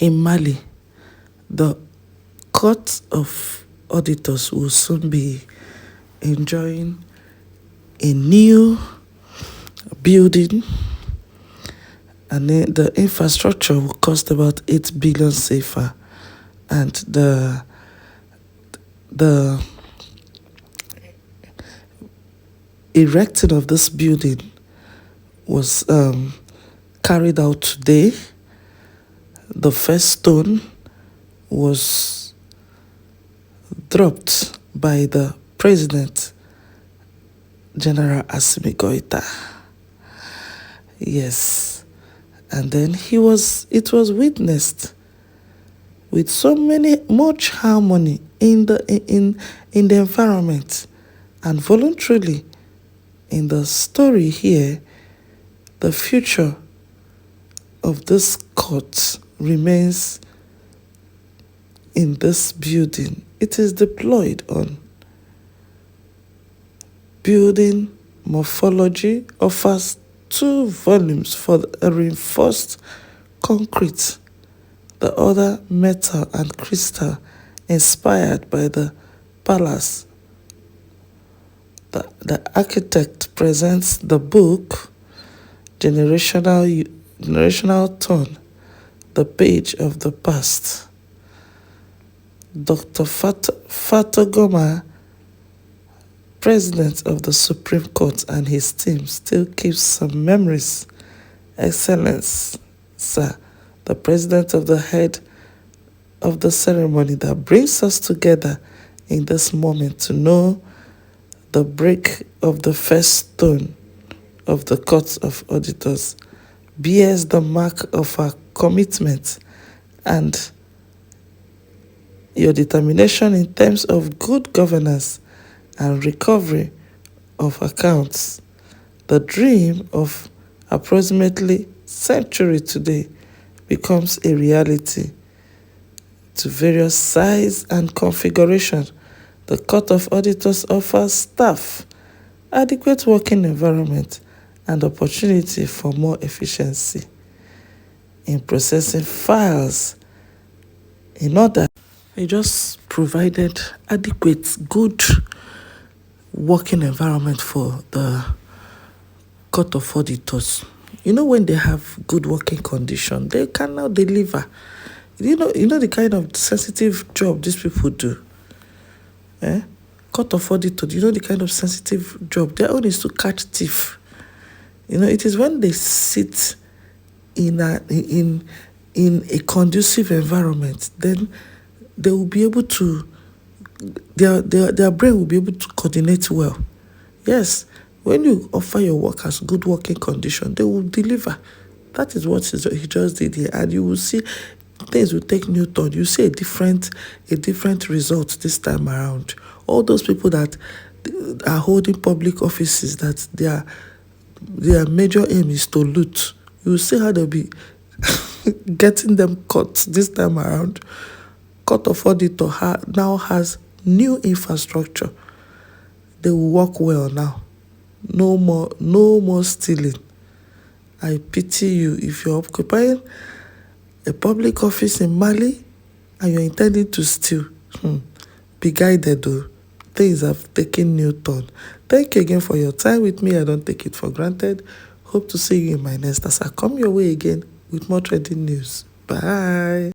In Mali, the Court of Auditors will soon be enjoying a new building, and the infrastructure will cost about 8 billion CFA, and the erecting of this building was carried out today. The first stone was dropped by the President Gen Assimi Goita. Yes. And then it was witnessed with so much harmony in the environment, and voluntarily in the story here. The future of this court remains in this building. It is deployed on building morphology, offers 2 volumes for a reinforced concrete, the other metal and crystal inspired by the palace. The architect presents the book Generational Tone, the page of the past. Dr. Fatogoma, President of the Supreme Court, and his team still keeps some memories. Excellence, sir, the President of the head of the ceremony that brings us together in this moment to know the break of the first stone of the Court of Auditors bears the mark of our commitment and your determination in terms of good governance and recovery of accounts. The dream of approximately century today becomes a reality. To various size and configuration, the Court of Auditors offers staff adequate working environment and opportunity for more efficiency in processing files. In order, it just provided adequate, good working environment for the Court of Auditors. When they have good working condition, they can now deliver. You know the kind of sensitive job these people do. Court of Auditor, the kind of sensitive job. Their own is to catch thief. It is when they sit in a conducive environment, then they will be able to, their brain will be able to coordinate well. Yes, when you offer your workers good working condition, they will deliver. That is what he just did here, and you will see things will take new turn. You see a different result this time around. All those people that are holding public offices, that their major aim is to loot, you will see how they'll be getting them caught this time around. Court of Auditor now has new infrastructure. They will work well now. No more stealing. I pity you if you're occupying a public office in Mali and you're intending to steal. Be guided though. Things have taken new turn. Thank you again for your time with me. I don't take it for granted. Hope to see you in my next as I come your way again with more trending news. Bye.